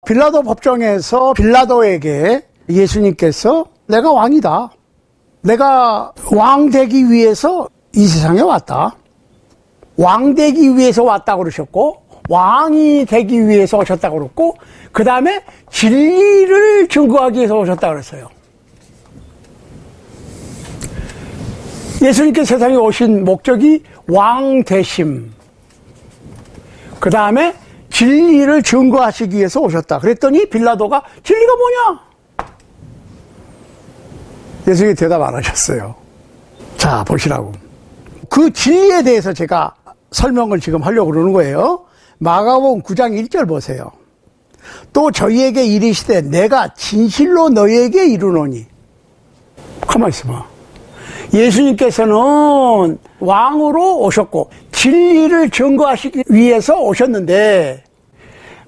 빌라도 법정에서 빌라도에게 예수님께서 내가 왕이다. 내가 왕 되기 위해서 이 세상에 왔다. 왕 되기 위해서 왔다고 그러셨고, 왕이 되기 위해서 오셨다고 그랬고, 그 다음에 진리를 증거하기 위해서 오셨다고 그랬어요. 예수님께서 세상에 오신 목적이 왕 되심, 그 다음에 진리를 증거하시기 위해서 오셨다. 그랬더니 빌라도가 진리가 뭐냐? 예수님이 대답 안 하셨어요. 자, 보시라고. 그 진리에 대해서 제가 설명을 지금 하려고 그러는 거예요. 마가복음 9장 1절 보세요. 또 저희에게 이르시되 내가 진실로 너희에게 이르노니. 가만히 있어봐. 예수님께서는 왕으로 오셨고 진리를 증거하시기 위해서 오셨는데,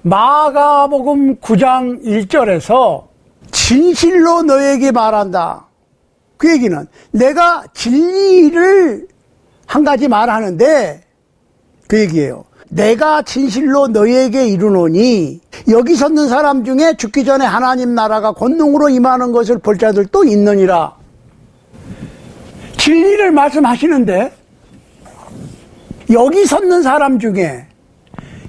마가복음 9장 1절에서 진실로 너에게 말한다. 그 얘기는 내가 진리를 한 가지 말하는데 그 얘기예요. 내가 진실로 너에게 이르노니. 여기 섰는 사람 중에 죽기 전에 하나님 나라가 권능으로 임하는 것을 볼 자들도 있느니라. 진리를 말씀하시는데 여기 섰는 사람 중에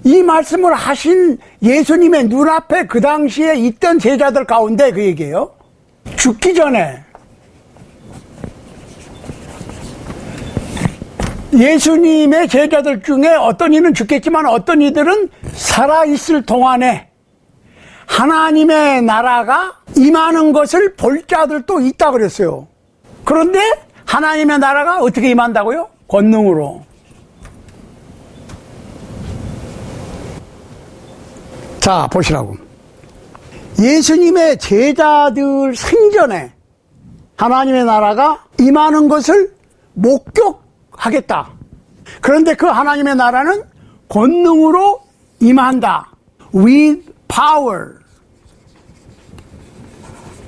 이 말씀을 하신 예수님의 눈앞에 그 당시에 있던 제자들 가운데 그 얘기예요. 죽기 전에 예수님의 제자들 중에 어떤 이는 죽겠지만 어떤 이들은 살아있을 동안에 하나님의 나라가 임하는 것을 볼 자들도 있다 그랬어요. 그런데 하나님의 나라가 어떻게 임한다고요? 권능으로. 자, 보시라고. 예수님의 제자들 생전에 하나님의 나라가 임하는 것을 목격하겠다. 그런데 그 하나님의 나라는 권능으로 임한다. With power.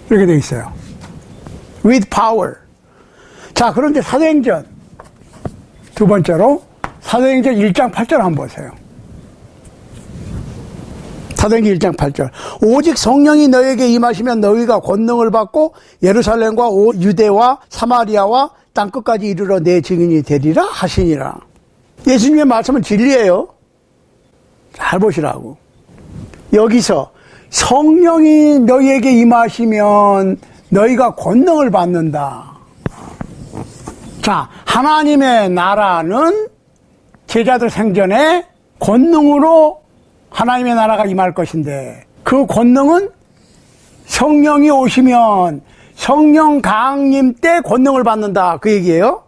이렇게 되어 있어요. With power. 자, 그런데 사도행전 두 번째로 사도행전 1장 8절 한번 보세요. 사도행전 1장 8절. 오직 성령이 너에게 임하시면 너희가 권능을 받고 예루살렘과 유대와 사마리아와 땅끝까지 이르러 내 증인이 되리라 하시니라. 예수님의 말씀은 진리예요. 잘 보시라고. 여기서 성령이 너희에게 임하시면 너희가 권능을 받는다. 자, 하나님의 나라는 제자들 생전에 권능으로 하나님의 나라가 임할 것인데, 그 권능은 성령이 오시면 성령 강림 때 권능을 받는다. 그 얘기예요.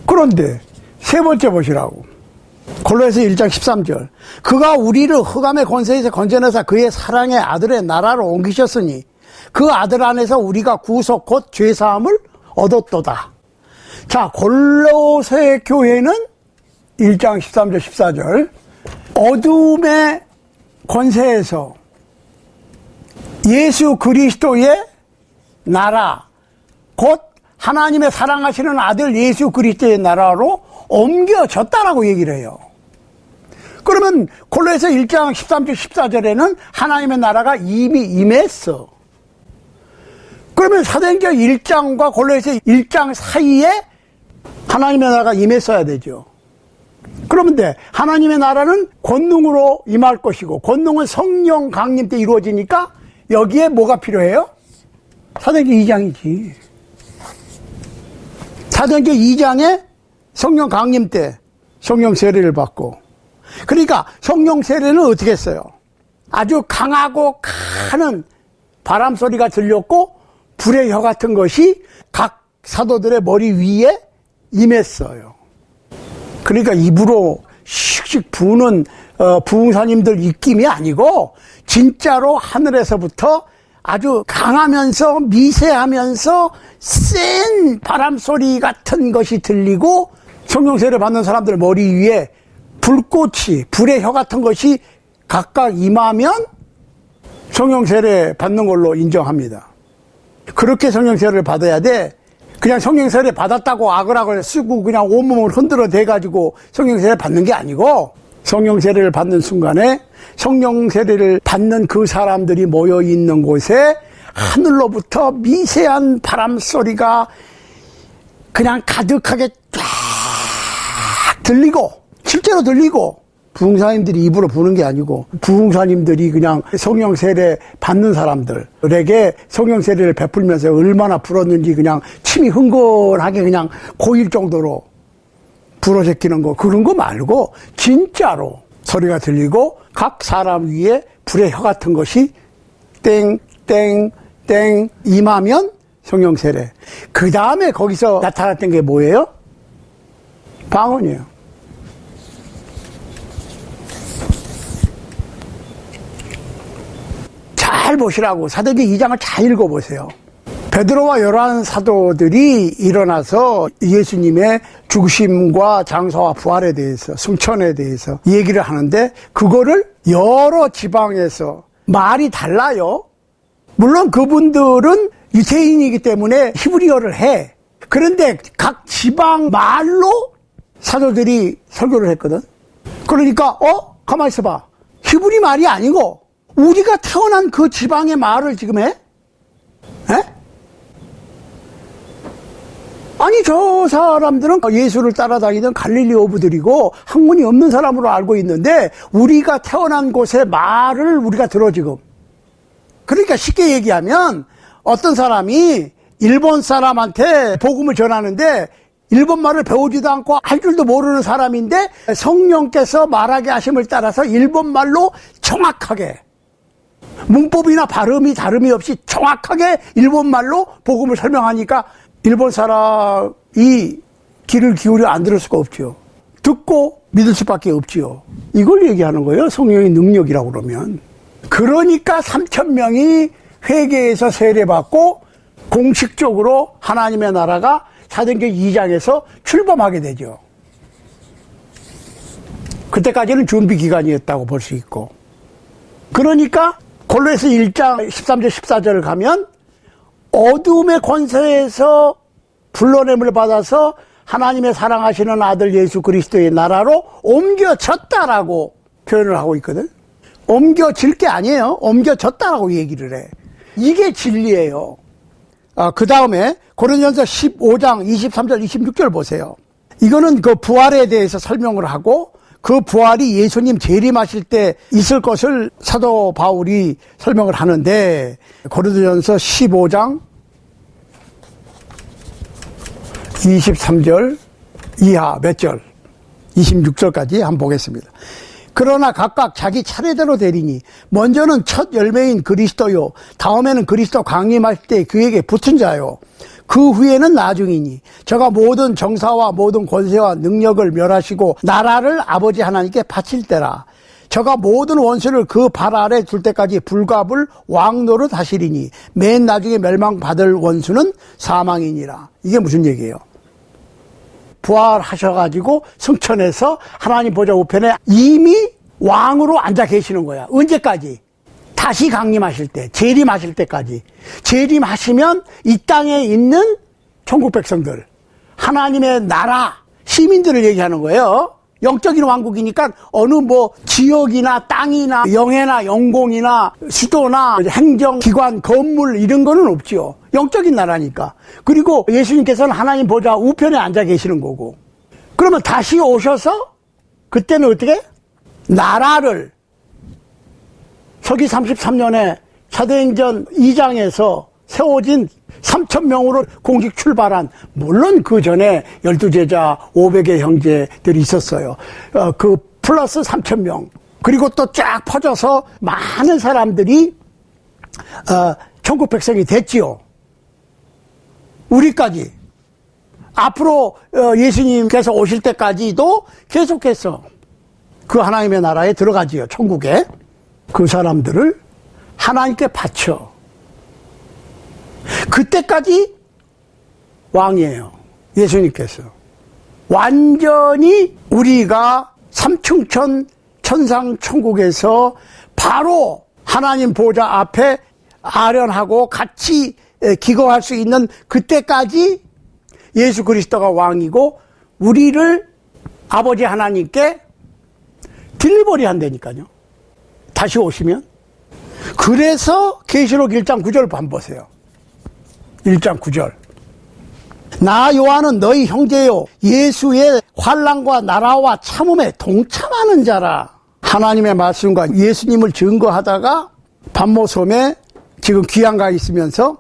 그런데 세 번째 보시라고. 골로새서 1장 13절. 그가 우리를 흑암의 권세에서 건져내사 그의 사랑의 아들의 나라로 옮기셨으니 그 아들 안에서 우리가 구속 곧 죄사함을 얻었도다. 자, 골로새 교회는 1장 13절 14절. 어둠의 권세에서 예수 그리스도의 나라, 곧 하나님의 사랑하시는 아들 예수 그리스도의 나라로 옮겨졌다라고 얘기를 해요. 그러면 골로새 1장 13절 14절에는 하나님의 나라가 이미 임했어. 그러면 사도행전 1장과 골로새 1장 사이에 하나님의 나라가 임했어야 되죠. 그런데 하나님의 나라는 권능으로 임할 것이고, 권능은 성령 강림 때 이루어지니까 여기에 뭐가 필요해요? 사도행전 2장이지. 사도행전 2장에 성령 강림 때 성령 세례를 받고, 그러니까 성령 세례는 어떻게 했어요? 아주 강하고 가는 바람 소리가 들렸고 불의 혀 같은 것이 각 사도들의 머리 위에 임했어요. 그러니까 입으로 씩씩 부는 부흥사님들 입김이 아니고 진짜로 하늘에서부터 아주 강하면서 미세하면서 센 바람 소리 같은 것이 들리고, 성령 세례 받는 사람들 머리 위에 불꽃이, 불의 혀 같은 것이 각각 임하면 성령 세례 받는 걸로 인정합니다. 그렇게 성령 세례를 받아야 돼. 그냥 성령 세례 받았다고 아글아글 쓰고 그냥 온몸을 흔들어 대가지고 성령 세례 받는 게 아니고, 성령 세례를 받는 순간에 성령 세례를 받는 그 사람들이 모여 있는 곳에 하늘로부터 미세한 바람 소리가 그냥 가득하게 쫙 들리고, 실제로 들리고, 부흥사님들이 입으로 부는 게 아니고 부흥사님들이 그냥 성령 세례 받는 사람들에게 성령 세례를 베풀면서 얼마나 불었는지 그냥 침이 흥건하게 그냥 고일 정도로 불어제끼는 거, 그런 거 말고 진짜로 소리가 들리고 각 사람 위에 불의 혀 같은 것이 땡땡땡 임하면 성령 세례. 그 다음에 거기서 나타났던 게 뭐예요? 방언이에요. 잘 보시라고. 사도행전 2장을 잘 읽어보세요. 베드로와 열한 사도들이 일어나서 예수님의 죽으심과 장사와 부활에 대해서, 승천에 대해서 얘기를 하는데 그거를 여러 지방에서 말이 달라요. 물론 그분들은 유대인이기 때문에 히브리어를 해. 그런데 각 지방 말로 사도들이 설교를 했거든. 그러니까 가만히 있어봐. 히브리 말이 아니고 우리가 태어난 그 지방의 말을 지금 해? 에? 아니, 저 사람들은 예수를 따라다니던 갈릴리 어부들이고 학문이 없는 사람으로 알고 있는데 우리가 태어난 곳의 말을 우리가 들어 지금. 그러니까 쉽게 얘기하면 어떤 사람이 일본 사람한테 복음을 전하는데 일본 말을 배우지도 않고 할 줄도 모르는 사람인데 성령께서 말하게 하심을 따라서 일본 말로 정확하게, 문법이나 발음이 다름이 없이 정확하게 일본 말로 복음을 설명하니까 일본 사람이 귀를 기울여 안 들을 수가 없죠. 듣고 믿을 수밖에 없지요. 이걸 얘기하는 거예요. 성령의 능력이라고 그러면. 그러니까 3,000명이 회개해서 세례받고 공식적으로 하나님의 나라가 사도행전 2장에서 출범하게 되죠. 그때까지는 준비 기간이었다고 볼 수 있고. 그러니까 골로새서 1장 13절 14절을 가면 어둠의 권세에서 불러냄을 받아서 하나님의 사랑하시는 아들 예수 그리스도의 나라로 옮겨졌다라고 표현을 하고 있거든. 옮겨질 게 아니에요. 옮겨졌다라고 얘기를 해. 이게 진리예요. 그 다음에 고린도전서 15장 23절 26절 보세요. 이거는 그 부활에 대해서 설명을 하고 그 부활이 예수님 재림하실 때 있을 것을 사도 바울이 설명을 하는데 고린도전서 15장 23절 이하 몇 절 26절까지 한번 보겠습니다. 그러나 각각 자기 차례대로 되리니 먼저는 첫 열매인 그리스도요 다음에는 그리스도 강림할 때 그에게 붙은 자요 그 후에는 나중이니 저가 모든 정사와 모든 권세와 능력을 멸하시고 나라를 아버지 하나님께 바칠 때라. 저가 모든 원수를 그 발 아래 둘 때까지 불갑을 왕노릇 하시리니 맨 나중에 멸망받을 원수는 사망이니라. 이게 무슨 얘기예요? 부활하셔가지고 승천해서 하나님 보좌 우편에 이미 왕으로 앉아 계시는 거야. 언제까지? 다시 강림하실 때, 재림하실 때까지. 재림하시면 이 땅에 있는 천국 백성들, 하나님의 나라 시민들을 얘기하는 거예요. 영적인 왕국이니까 어느 지역이나 땅이나 영해나 영공이나 수도나 행정기관, 건물 이런 거는 없지요. 영적인 나라니까. 그리고 예수님께서는 하나님 보좌 우편에 앉아 계시는 거고. 그러면 다시 오셔서 그때는 어떻게? 나라를 서기 33년에 사도행전 2장에서 세워진 3,000명으로 공식 출발한, 물론 그 전에 12제자 500의 형제들이 있었어요. 그 플러스 3,000명. 그리고 또 쫙 퍼져서 많은 사람들이 천국 백성이 됐지요. 우리까지. 앞으로 예수님께서 오실 때까지도 계속해서 그 하나님의 나라에 들어가지요. 천국에. 그 사람들을 하나님께 바쳐. 그때까지 왕이에요. 예수님께서. 완전히 우리가 삼층천 천상 천국에서 바로 하나님 보좌 앞에 아련하고 같이 기거할 수 있는 그때까지 예수 그리스도가 왕이고 우리를 아버지 하나님께 딜리버리 한다니까요. 다시 오시면. 그래서 계시록 1장 9절 한번 보세요. 1장 9절. 나 요한은 너희 형제요 예수의 환난과 나라와 참음에 동참하는 자라. 하나님의 말씀과 예수님을 증거하다가 반모섬에 지금 귀양가 있으면서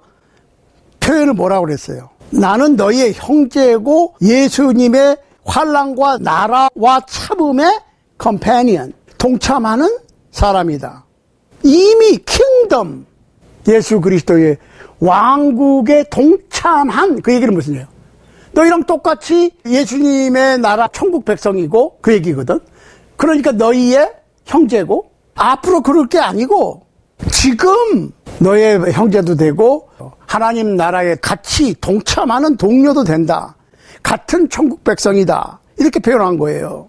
표현을 뭐라고 그랬어요? 나는 너희의 형제고 예수님의 환난과 나라와 참음의 컴패니언, 동참하는 사람이다. 이미 킹덤, 예수 그리스도의 왕국에 동참한, 그 얘기는 무슨 얘기예요? 너희랑 똑같이 예수님의 나라 천국 백성이고 그 얘기거든. 그러니까 너희의 형제고, 앞으로 그럴 게 아니고 지금 너의 형제도 되고 하나님 나라에 같이 동참하는 동료도 된다. 같은 천국 백성이다. 이렇게 표현한 거예요.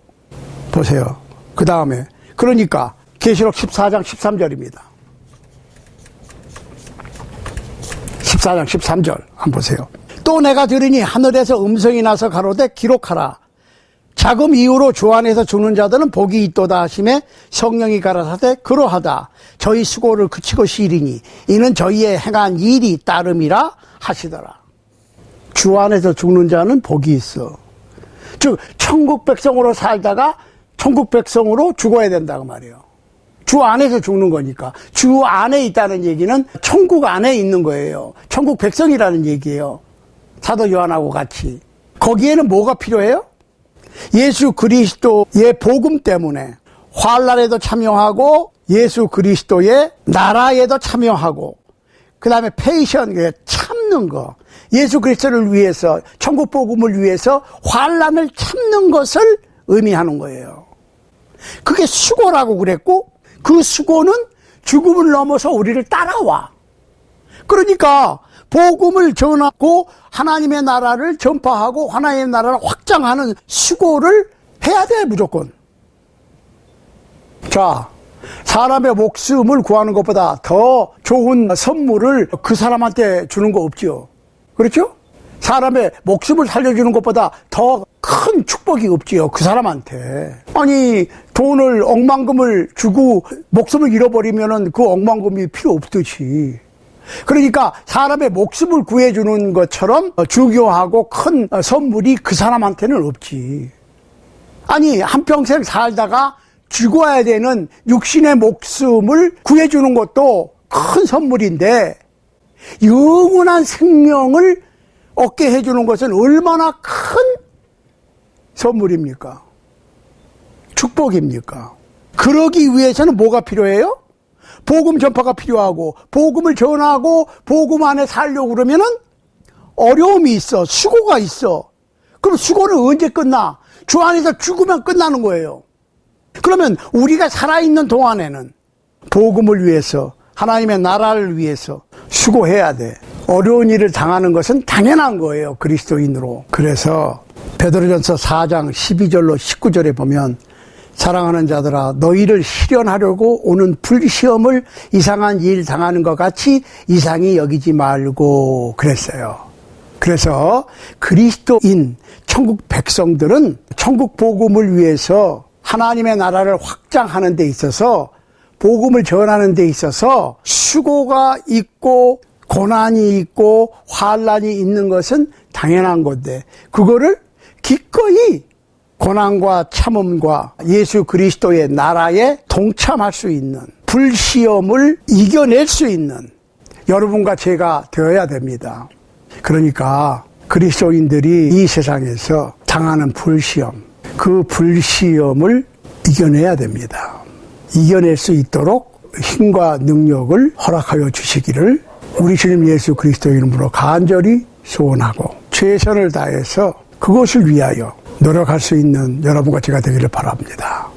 보세요. 그 다음에 그러니까 계시록 14장 13절입니다. 14장 13절 한번 보세요. 또 내가 들으니 하늘에서 음성이 나서 가로되 기록하라. 자금 이후로 주 안에서 죽는 자들은 복이 있도다 하심에 성령이 가라사대 그러하다. 저희 수고를 그치고 쉬리니 이는 저희의 행한 일이 따름이라 하시더라. 주 안에서 죽는 자는 복이 있어. 즉 천국 백성으로 살다가 천국 백성으로 죽어야 된다고 말이에요. 주 안에서 죽는 거니까. 주 안에 있다는 얘기는 천국 안에 있는 거예요. 천국 백성이라는 얘기예요. 사도 요한하고 같이. 거기에는 뭐가 필요해요? 예수 그리스도의 복음 때문에 환난에도 참여하고 예수 그리스도의 나라에도 참여하고 그 다음에 페이션, 참는 거. 예수 그리스도를 위해서, 천국 복음을 위해서 환난을 참는 것을 의미하는 거예요. 그게 수고라고 그랬고 그 수고는 죽음을 넘어서 우리를 따라와. 그러니까 복음을 전하고 하나님의 나라를 전파하고 하나님의 나라를 확장하는 수고를 해야 돼, 무조건. 자, 사람의 목숨을 구하는 것보다 더 좋은 선물을 그 사람한테 주는 거 없죠. 그렇죠? 사람의 목숨을 살려주는 것보다 더 큰 축복이 없지요, 그 사람한테. 아니, 돈을 억만금을 주고 목숨을 잃어버리면은 그 억만금이 필요 없듯이. 그러니까 사람의 목숨을 구해주는 것처럼 중요하고 큰 선물이 그 사람한테는 없지. 아니, 한평생 살다가 죽어야 되는 육신의 목숨을 구해주는 것도 큰 선물인데 영원한 생명을 얻게 해주는 것은 얼마나 큰 선물입니까? 축복입니까? 그러기 위해서는 뭐가 필요해요? 복음 전파가 필요하고 복음을 전하고 복음 안에 살려고 그러면은 어려움이 있어. 수고가 있어. 그럼 수고는 언제 끝나? 주 안에서 죽으면 끝나는 거예요. 그러면 우리가 살아있는 동안에는 복음을 위해서 하나님의 나라를 위해서 수고해야 돼. 어려운 일을 당하는 것은 당연한 거예요, 그리스도인으로. 그래서 베드로전서 4장 12절로 19절에 보면 사랑하는 자들아 너희를 실현하려고 오는 불시험을 이상한 일 당하는 것 같이 이상히 여기지 말고 그랬어요. 그래서 그리스도인 천국 백성들은 천국 복음을 위해서 하나님의 나라를 확장하는 데 있어서 복음을 전하는 데 있어서 수고가 있고 고난이 있고 환난이 있는 것은 당연한 건데 그거를 기꺼이 고난과 참음과 예수 그리스도의 나라에 동참할 수 있는 불시험을 이겨낼 수 있는 여러분과 제가 되어야 됩니다. 그러니까 그리스도인들이 이 세상에서 당하는 불시험, 그 불시험을 이겨내야 됩니다. 이겨낼 수 있도록 힘과 능력을 허락하여 주시기를 우리 주님 예수 그리스도 이름으로 간절히 소원하고 최선을 다해서 그것을 위하여 노력할 수 있는 여러분과 제가 되기를 바랍니다.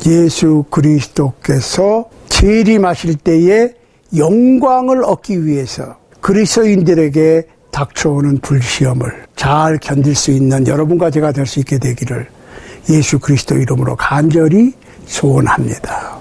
예수 그리스도께서 재림하실 때에 영광을 얻기 위해서 그리스도인들에게 닥쳐오는 불시험을 잘 견딜 수 있는 여러분과 제가 될 수 있게 되기를 예수 그리스도 이름으로 간절히 소원합니다.